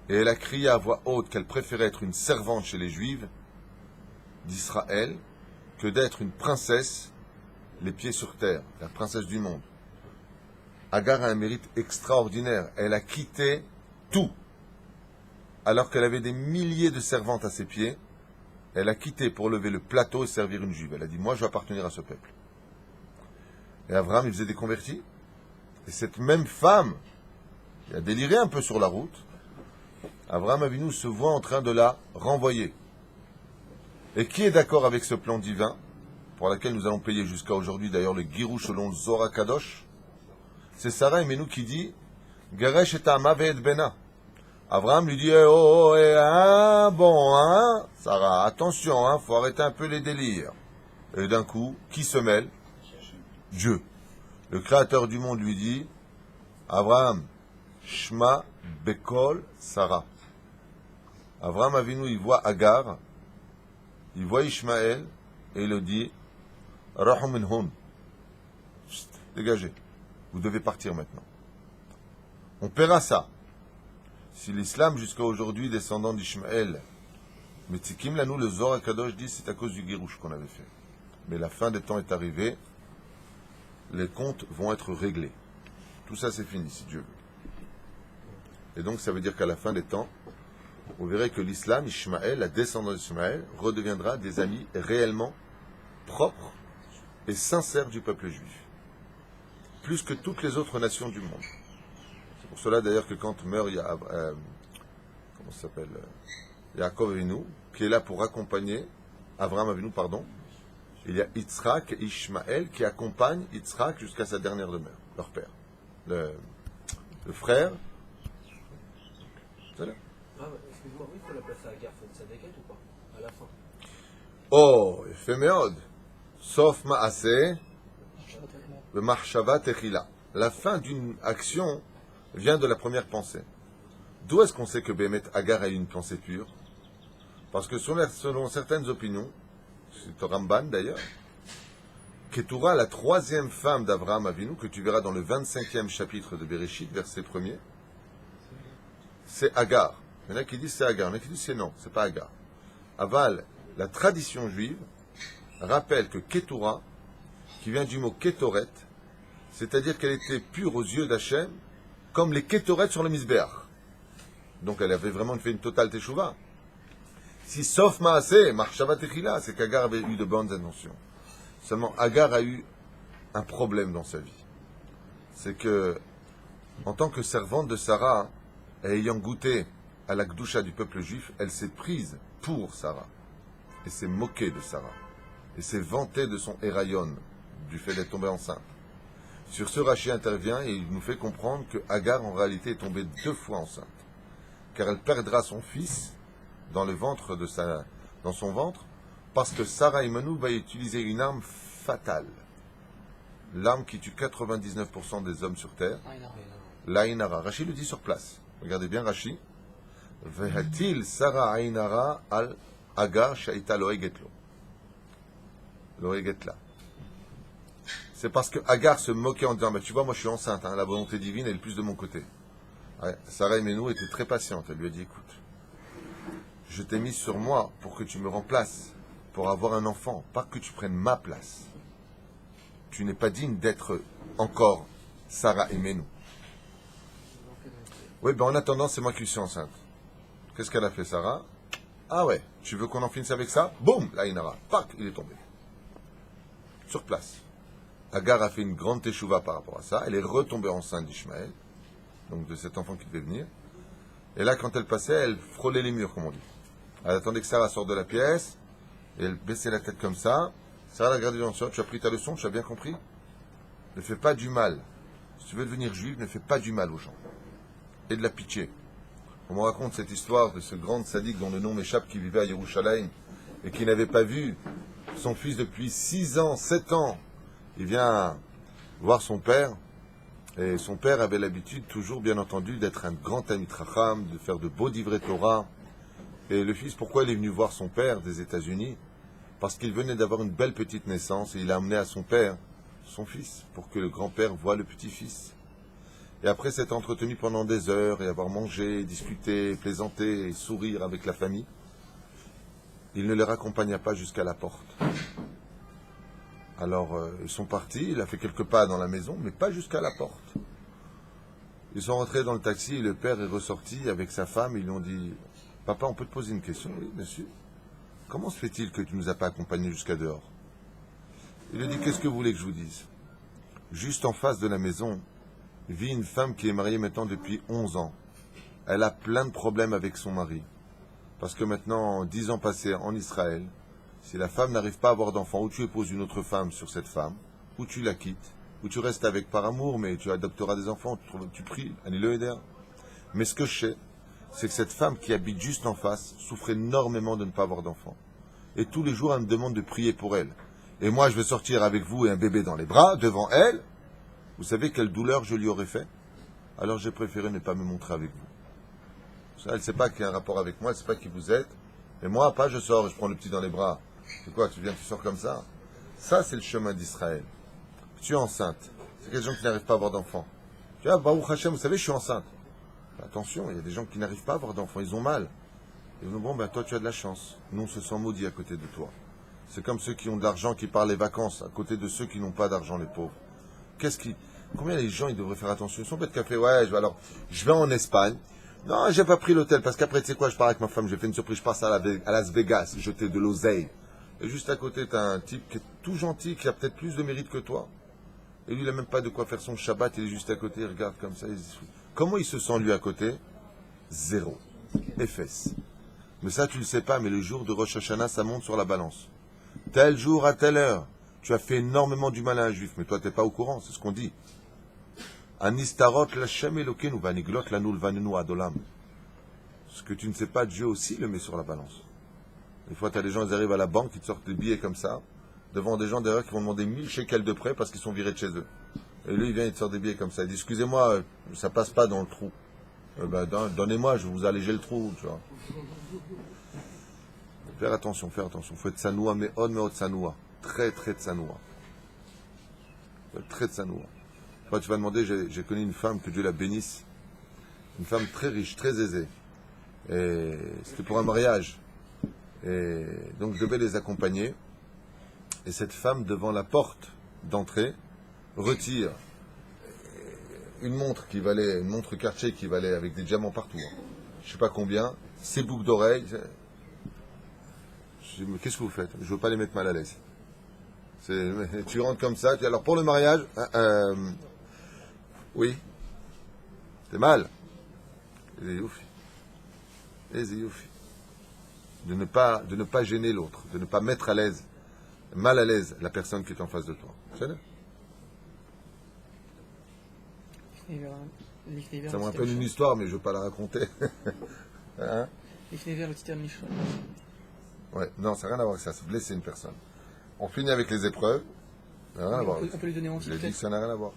Et elle a crié à voix haute qu'elle préférait être une servante chez les Juifs d'Israël que d'être une princesse, les pieds sur terre, la princesse du monde. Agar a un mérite extraordinaire. Elle a quitté tout. Alors qu'elle avait des milliers de servantes à ses pieds, elle a quitté pour lever le plateau et servir une juive. Elle a dit, moi je vais appartenir à ce peuple. Et Abraham, il faisait des convertis. Et cette même femme, qui a déliré un peu sur la route, Abraham Avinu se voit en train de la renvoyer. Et qui est d'accord avec ce plan divin, pour lequel nous allons payer jusqu'à aujourd'hui d'ailleurs le Girouch selon le Zohar Kadosh? C'est Sarah Imenu qui dit, Geresh et Ta'ama ve'et bena. Abraham lui dit, bon, Sarah, attention, faut arrêter un peu les délires. Et d'un coup, qui se mêle? Dieu. Le créateur du monde lui dit, Abraham, Shma Bekol Sarah. Abraham Avinu, il voit Agar, il voit Ishmaël, et il le dit, Rahum Hun. Dégagez. Vous devez partir maintenant. On paiera ça. Si l'islam, jusqu'à aujourd'hui, descendant d'Ishmaël, mais Tzikim Lanou, le Zohar Kadosh dit, c'est à cause du Girouch qu'on avait fait. Mais la fin des temps est arrivée, les comptes vont être réglés. Tout ça, c'est fini, si Dieu veut. Et donc, ça veut dire qu'à la fin des temps, vous verrez que l'islam, Ishmaël, la descendance d'Ishmaël, redeviendra des amis réellement propres et sincères du peuple juif. Plus que toutes les autres nations du monde. C'est pour cela d'ailleurs que quand meurt comment ça s'appelle Yaakov Avinu, qui est là pour accompagner Avraham Avinu, pardon, il y a Yitzhak et Ishmaël qui accompagnent Yitzhak jusqu'à sa dernière demeure, leur père. Le frère. C'est là. Ah, excuse-moi, oui, il faut la placer à Agar, ça déquête ou pas? À la fin. Oh, fait méode. Sauf Maaseh, le Marshava Techila. La fin d'une action vient de la première pensée. D'où est-ce qu'on sait que Bémet Agar a eu une pensée pure? Parce que selon certaines opinions, c'est au Ramban d'ailleurs, Ketura, la troisième femme d'Abraham Avinu, que tu verras dans le 25e chapitre de Bereshit, verset 1er, c'est Agar. Il y en a qui disent c'est Agar, il y en a qui disent c'est non, c'est pas Agar. Aval, la tradition juive rappelle que Ketura, qui vient du mot Ketoret, c'est-à-dire qu'elle était pure aux yeux d'Hachem, comme les Ketoret sur le Misbeach. Donc elle avait vraiment fait une totale teshuva. Si sauf Maaseh, Marshava Techila, c'est qu'Agar avait eu de bonnes intentions. Seulement, Agar a eu un problème dans sa vie. C'est que, en tant que servante de Sarah, ayant goûté à la Gdusha du peuple juif, elle s'est prise pour Sarah. Et s'est moquée de Sarah. Et s'est vantée de son Héraïon, du fait d'être tombée enceinte. Sur ce, Rachi intervient et il nous fait comprendre que Agar, en réalité, est tombée 2 fois enceinte. Car elle perdra son fils dans son ventre, parce que Sarah Imenu va utiliser une arme fatale. L'arme qui tue 99% des hommes sur terre. L'Aïnara. Rachi le dit sur place. Regardez bien Rachi. Vehatil Sarah Aïnara al Agar Shaita Loegetlo. Loegetla. C'est parce que Agar se moquait en disant, mais tu vois, moi je suis enceinte, la volonté divine est le plus de mon côté. Ouais, Sarah Imenu était très patiente. Elle lui a dit, écoute, je t'ai mis sur moi pour que tu me remplaces, pour avoir un enfant, pas que tu prennes ma place. Tu n'es pas digne d'être encore Sarah Imenu. Oui, ben en attendant, c'est moi qui suis enceinte. Qu'est-ce qu'elle a fait, Sarah? Ah ouais, tu veux qu'on en finisse avec ça? Boum, la Inara, pac, il est tombé. Sur place. Agar a fait une grande teshuva par rapport à ça. Elle est retombée enceinte d'Ishmaël, donc de cet enfant qui devait venir. Et là, quand elle passait, elle frôlait les murs, comme on dit. Elle attendait que Sarah sorte de la pièce, et elle baissait la tête comme ça. Sarah l'a regardé dans le sol. Tu as pris ta leçon, tu as bien compris? Ne fais pas du mal. Si tu veux devenir juif, ne fais pas du mal aux gens. Et de la pitié. On me raconte cette histoire de ce grand sadique dont le nom m'échappe, qui vivait à Yerushalayim, et qui n'avait pas vu son fils depuis 6 ans, 7 ans, il vient voir son père, et son père avait l'habitude toujours, bien entendu, d'être un grand Talmid Chacham, de faire de beaux divrei Torah. Et le fils, pourquoi il est venu voir son père des États-Unis? Parce qu'il venait d'avoir une belle petite naissance, et il a amené à son père son fils, pour que le grand-père voie le petit-fils. Et après s'être entretenu pendant des heures, et avoir mangé, discuté, plaisanté, et sourire avec la famille, il ne les raccompagna pas jusqu'à la porte. Alors, ils sont partis, il a fait quelques pas dans la maison, mais pas jusqu'à la porte. Ils sont rentrés dans le taxi, et le père est ressorti avec sa femme, ils lui ont dit « Papa, on peut te poser une question ?» « Oui, monsieur. Comment se fait-il que tu ne nous as pas accompagnés jusqu'à dehors ?» Il lui a dit « Qu'est-ce que vous voulez que je vous dise ?» Juste en face de la maison, vit une femme qui est mariée maintenant depuis 11 ans. Elle a plein de problèmes avec son mari. Parce que maintenant, 10 ans passés en Israël, si la femme n'arrive pas à avoir d'enfant, ou tu épouses une autre femme sur cette femme, ou tu la quittes, ou tu restes avec par amour, mais tu adopteras des enfants, tu pries, allez-le aider. Mais ce que je sais, c'est que cette femme qui habite juste en face souffre énormément de ne pas avoir d'enfant. Et tous les jours, elle me demande de prier pour elle. Et moi, je vais sortir avec vous et un bébé dans les bras, devant elle. Vous savez quelle douleur je lui aurais fait? Alors j'ai préféré ne pas me montrer avec vous. Elle ne sait pas qu'il y a un rapport avec moi, elle ne sait pas qui vous êtes. Et moi, pas je sors et je prends le petit dans les bras. C'est quoi, tu viens, tu sors comme ça? Ça, c'est le chemin d'Israël. Tu es enceinte. C'est quelqu'un qui n'arrive pas à avoir d'enfant. Tu vois, Baruch Hashem, vous savez, je suis enceinte. Attention, il y a des gens qui n'arrivent pas à avoir d'enfants, ils ont mal. Et nous, bon, ben toi, tu as de la chance. Nous, on se sent maudits à côté de toi. C'est comme ceux qui ont de l'argent, qui partent les vacances, à côté de ceux qui n'ont pas d'argent, les pauvres. Combien les gens, ils devraient faire attention? Ils sont bêtes café, ouais, je vais en Espagne. Non, j'ai pas pris l'hôtel, parce qu'après, tu sais quoi, je pars avec ma femme, j'ai fait une surprise, je passe à Las Vegas, jeter de l'oseille. Et juste à côté, tu as un type qui est tout gentil, qui a peut-être plus de mérite que toi. Et lui, il n'a même pas de quoi faire son Shabbat, il est juste à côté, il regarde comme ça. Comment il se sent, lui, à côté? Zéro. Efes. Mais ça, tu le sais pas, mais le jour de Rosh Hashanah, ça monte sur la balance. Tel jour à telle heure, tu as fait énormément du mal à un juif, mais toi, tu n'es pas au courant, c'est ce qu'on dit. Anistarot l'Hashem Elokeinu vaniglot lanul vanenu adolam. Ce que tu ne sais pas, Dieu aussi le met sur la balance. Des fois, tu as des gens, ils arrivent à la banque, ils te sortent des billets comme ça, devant des gens derrière qui vont demander 1000 shekels de prêt parce qu'ils sont virés de chez eux. Et lui, il vient, il te sort des billets comme ça. Il dit, excusez-moi, ça passe pas dans le trou. Donnez-moi, je vais vous alléger le trou, tu vois. Faire attention. Faut être sanoua, mais on sanoua. Très tsanoua. Très tsanoua. Toi, tu vas demander, j'ai connu une femme, que Dieu la bénisse, une femme très riche, très aisée. Et c'était pour un mariage. Et donc, je devais les accompagner. Et cette femme, devant la porte d'entrée, retire une montre Cartier qui valait avec des diamants partout. Je sais pas combien, ses boucles d'oreilles. Je dis, mais qu'est-ce que vous faites? Je veux pas les mettre mal à l'aise. Tu rentres comme ça, tu dis, alors pour le mariage, oui, c'est mal. De ne pas gêner l'autre, de ne pas mettre mal à l'aise la personne qui est en face de toi. C'est ça? Ça me rappelle une histoire, mais je ne veux pas la raconter. Hein? Ouais, non, ça n'a rien à voir avec ça. C'est blesser une personne. On finit avec les épreuves. Ça n'a rien à voir. On peut lui donner en J'ai dit que ça n'a rien à voir.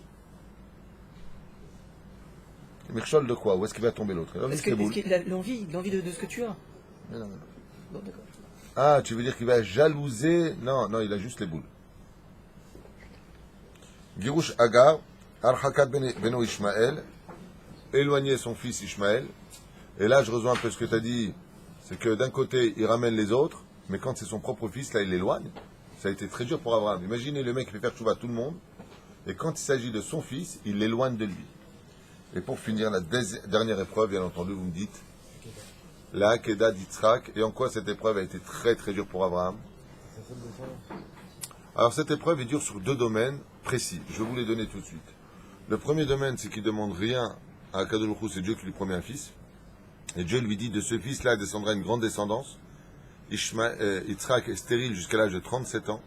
Mirchol de quoi? Où est-ce qu'il va tomber l'autre? Est-ce qu'il a l'envie de ce que tu as? Non. Bon, d'accord. Ah, tu veux dire qu'il va jalouser? Non, il a juste les boules. Girouch Agar, Arhakat Beno Ishmael, éloigner son fils Ishmael. Et là, je rejoins un peu ce que tu as dit, c'est que d'un côté, il ramène les autres, mais quand c'est son propre fils, là, il l'éloigne. Ça a été très dur pour Abraham. Imaginez le mec qui fait faire tchouva à tout le monde, et quand il s'agit de son fils, il l'éloigne de lui. Et pour finir, la dernière épreuve, bien entendu, vous me dites, la Hakeda d'Yitzhak, et en quoi cette épreuve a été très très dure pour Abraham? Alors cette épreuve est dure sur 2 domaines précis. Je vais vous les donner tout de suite. Le premier domaine, c'est qu'il ne demande rien à Akadosh Baruch Hu, c'est Dieu qui lui promet un fils. Et Dieu lui dit, de ce fils-là descendra une grande descendance. Yitzhak est stérile jusqu'à l'âge de 37 ans.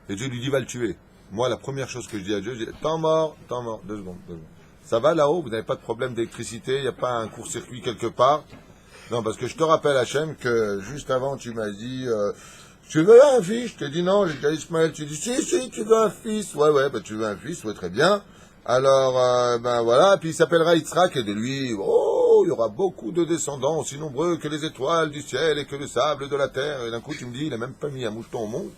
Et Dieu lui dit, va le tuer. Moi, la première chose que je dis à Dieu, je dis, temps mort, 2 secondes. Ça va là-haut, vous n'avez pas de problème d'électricité, il n'y a pas un court-circuit quelque part. Non, parce que je te rappelle, Hachem, que juste avant, tu m'as dit, tu veux un fils? Je t'ai dit non, j'ai dit à Ismaël, tu dis, si, tu veux un fils. Ouais, bah tu veux un fils, ouais, très bien. Alors, ben voilà, puis il s'appellera Yitzhak, et de lui, oh, il y aura beaucoup de descendants, aussi nombreux que les étoiles du ciel et que le sable de la terre. Et d'un coup, tu me dis, il a même pas mis un moucheton au monde,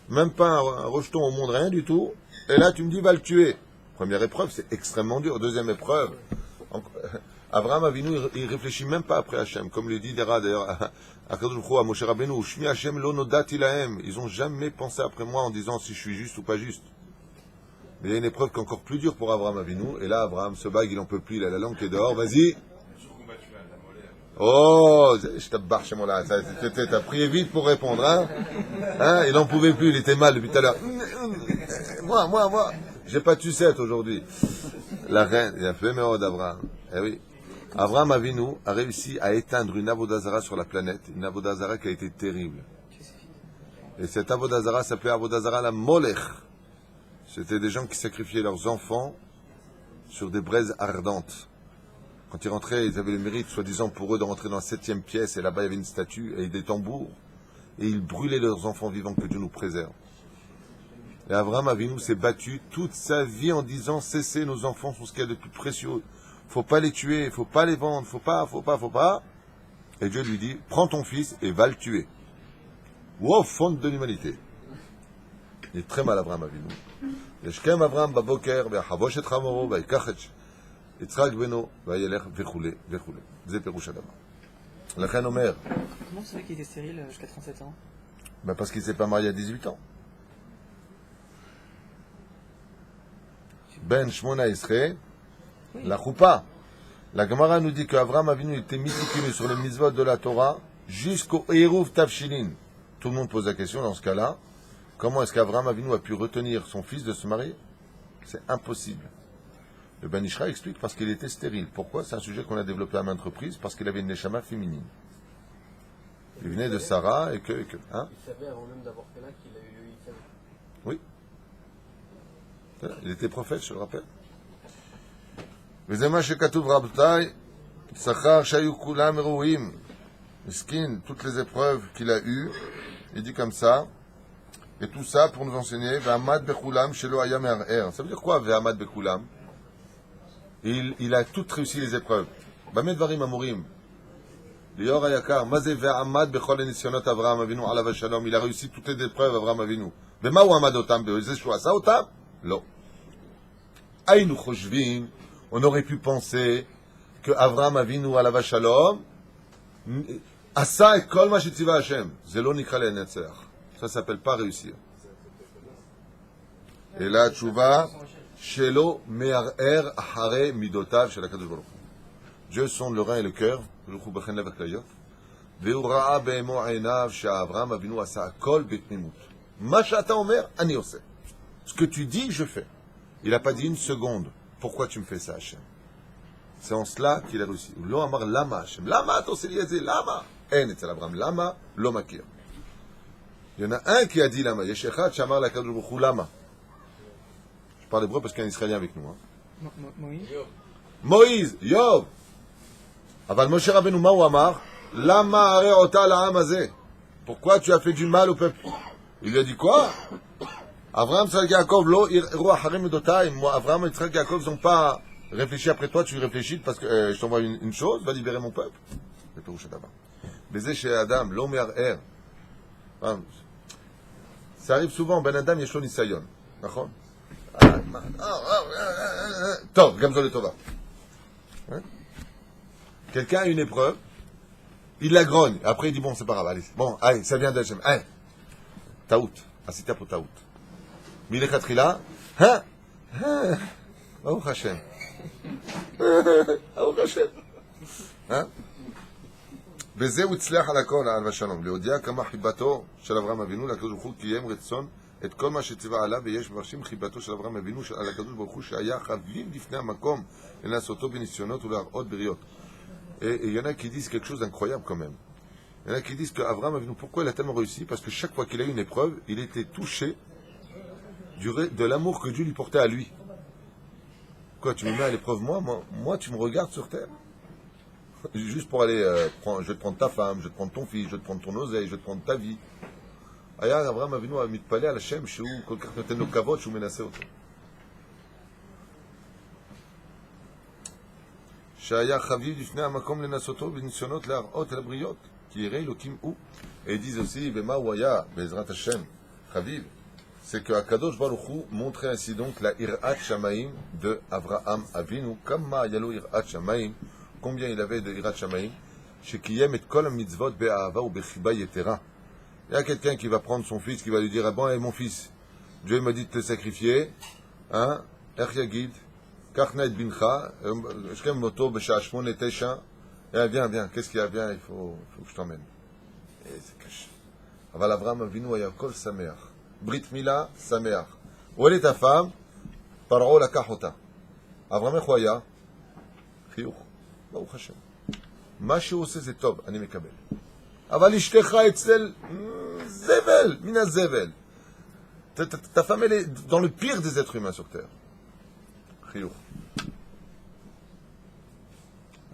même pas un rejeton au monde, rien du tout. Et là, tu me dis, va le tuer. Première épreuve, c'est extrêmement dur. Deuxième épreuve, Abraham Avinu, il réfléchit même pas après Hachem, comme le dit Dera d'ailleurs à Kadosh Baruch Hu, à Moshe Rabbeinu, Shmi Hachem lo nodati lahem. Ils ont jamais pensé après moi en disant si je suis juste ou pas juste. Mais il y a une épreuve qui est encore plus dure pour Abraham Avinu, et là Abraham se bague, il en peut plus, il a la langue qui est dehors, vas-y. Oh, je t'abbarre chez moi là, t'as pris vite pour répondre, hein, il en pouvait plus, il était mal depuis tout à l'heure. Moi, j'ai pas tu 7 aujourd'hui. La reine, il a fait méro d'Abraham. Eh oui. Abraham Avinu a réussi à éteindre une Avodazara sur la planète, une Avodazara qui a été terrible. Et cette Avodazara s'appelait Avodazara la Molech. C'était des gens qui sacrifiaient leurs enfants sur des braises ardentes. Quand ils rentraient, ils avaient le mérite, soi-disant pour eux, de rentrer dans la 7e pièce, et là-bas il y avait une statue et des tambours. Et ils brûlaient leurs enfants vivants, que Dieu nous préserve. Et Abraham Avinu s'est battu toute sa vie en disant, cessez, nos enfants sont ce qu'il y a de plus précieux. Faut pas les tuer, faut pas les vendre, faut pas. Et Dieu lui dit, prends ton fils et va le tuer. Wow, fonte de l'humanité. Il est très mal Abraham Avinu. Yeshkem Abraham baboker, ve'achavosh et chamoro, ve'ikach et Yitzhak beno, ve'yelech ve'choule. C'est Perouch Adama. Lachen Omer. Comment c'est vrai qu'il était stérile jusqu'à 37 ans? Ben parce qu'il s'est pas marié à 18 ans. Ben Shmona Israël. La choupa. La Gemara nous dit qu'Abraham Avinu était méticuleux sur les mitzvot de la Torah jusqu'au Eruv Tavshilin. Tout le monde pose la question dans ce cas-là. Comment est-ce qu'Abraham Avinu a pu retenir son fils de se marier? C'est impossible. Le Ben Ishra explique parce qu'il était stérile. Pourquoi? C'est un sujet qu'on a développé à maintes reprises, parce qu'il avait une neshama féminine. Il venait de Sarah et que hein? Il savait avant même d'avoir fait là qu'il a eu il savait. Oui. Il était prophète, je le rappelle. Vezema shekatuv rabtai, sachar shayu kulam eruim. Miskin, toutes les épreuves qu'il a eues, il dit comme ça, et tout ça pour nous enseigner, ve'amad bekulam shelo hayam me'arer. Ça veut dire quoi, ve'amad bekulam? Il a toutes réussi les épreuves. Bamed varim amurim. Lior hayakar, mazé ve'amad bechol enisyonot Avraham Avinu alav shalom. Il a réussi toutes les épreuves Avraham Avinu. Bema ou amad otam be'ozeh shu asa otam? Lo. Aynu choshvim. On aurait pu penser que Avraham Avinu alav shalom asa et kol ma shetziva Hashem. Zelo nikra le'netzer. Ça s'appelle pas réussir. Et là, tchouva, shelo me'arer ahare midotav shel HaKadosh Baruch Hu. Dieu sonde le rein et le cœur. Baruch bechen lev haklayot. Ve'u ra'a be'emo einav she'Avraham Avinu asa akol betmimut. Ma she'ata omer, ani oseh. Ce que tu dis, je fais. Il n'a pas dit une seconde. Pourquoi tu me fais ça, Hashem? C'est en cela qu'il a réussi. Lo amar lama Hashem. Lama toseh li yazeh. Lama. En etzel Abraham. Lama lo makir. Il y en a un qui a dit lama. Yesh echad shamar l'HaKadosh Baruch Hu lama. Je parle hébreu parce qu'il y a un Israélien avec nous. Moïse. Moïse, Yov. Aval Moshe Rabbeinu ma ou amar. Lama are ota la'am hazeh. Pourquoi tu as fait du mal au peuple? Il lui a dit quoi? Avraham, Yitzhak, Yaakov, lo iru acharem midotaim. Moi, Avraham, Yitzhak, Yaakov, ils n'ont pas réfléchi après toi, tu réfléchis parce que je t'envoie une chose, va libérer mon peuple. C'est Perouch Adama. Baiser chez Adam, lo me'arer. Ça arrive souvent, Ben Adam, Yeshlo Nisayon. D'accord? Tov, Gamzol et Tova. Quelqu'un a une épreuve, il la grogne, après il dit bon, c'est pas grave, allez, bon, allez, ça vient d'Hachem. Allez, Taout, Asita pour Taout. Milechatrila, hein? Baruch Hashem. Baruch Hashem. Hein? וזהו הצליח על הכל, העל ושלום, להודיע כמה חיבתו של אברהם אבינו לקדוש ברוך הוא קיים רצון את כל מה שציווה עליו, ויש מברשים חיבתו של אברהם אבינו על הקדוש ברוך הוא שהיה חביב לפני המקום לנסותו בניסיונות ולהראות בריות. Et il y en a qui disent quelque chose d'incroyable quand même. Il y en a qui disent qu'Abraham Avinu, pourquoi il a tellement réussi? Parce que chaque fois qu'il a eu une épreuve, il était touché de l'amour que Dieu lui portait à lui. Quoi, tu me mets à l'épreuve moi, tu me regardes sur terre? Juste pour aller, je vais te prendre ta femme, je vais te prendre ton fils, je vais te prendre ton oseille, je vais te prendre ta vie. היה אברהם אבינו מתפלא על השם שהוא כל כך נותן לו כבוד שהוא מנסה אותו. שהיה חביב לפני המקום לנסותו בניסיונות להראות אל הבריות, כי ירא אלוקים הוא. Et ils disent aussi, ומה הוא היה, בעזרת השם, חביב, c'est que Akadosh Baruch Hu montrait ainsi donc la Irat Shamaim de Avraham Avinu, kama yalo Irat Shamaim, combien il avait de Irat Shamaim, shekiyem et kol mitzvot be'ahava ou bechiba yetera. Il y a quelqu'un qui va prendre son fils, qui va lui dire, ah bon, hey, mon fils, Dieu m'a dit de te sacrifier, hein, Ech Yagid, Kachna et Bincha, Shkem Moto, Besha Shmon et Tesha, viens, qu'est-ce qu'il y a, viens, il faut que je t'emmène. Et c'est caché. Aval Avraham Avinu aya kol sameach. Brit Mila sameach. Où est ta femme? Paro lakach ota. Avraham איך הוא היה? חיוך. ברוך השם. מה שהוא עושה זה טוב, אני מקבל. אבל אשתך אצל זבל, מן הזבל. Ta femme, elle est dans le pire des êtres humains sur terre. חיוך.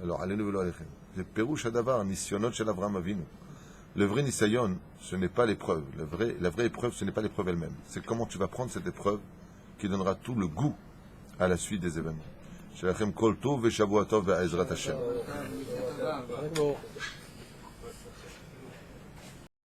Alors, allez-nous ולא עליכם. זה פירוש הדבר, הניסיונות של אברהם אבינו. Le vrai nisayon, ce n'est pas l'épreuve. La vraie épreuve, ce n'est pas l'épreuve elle-même. C'est comment tu vas prendre cette épreuve qui donnera tout le goût à la suite des événements. Shalachem kol tov ve shavua tov ve Ezrat Hashem.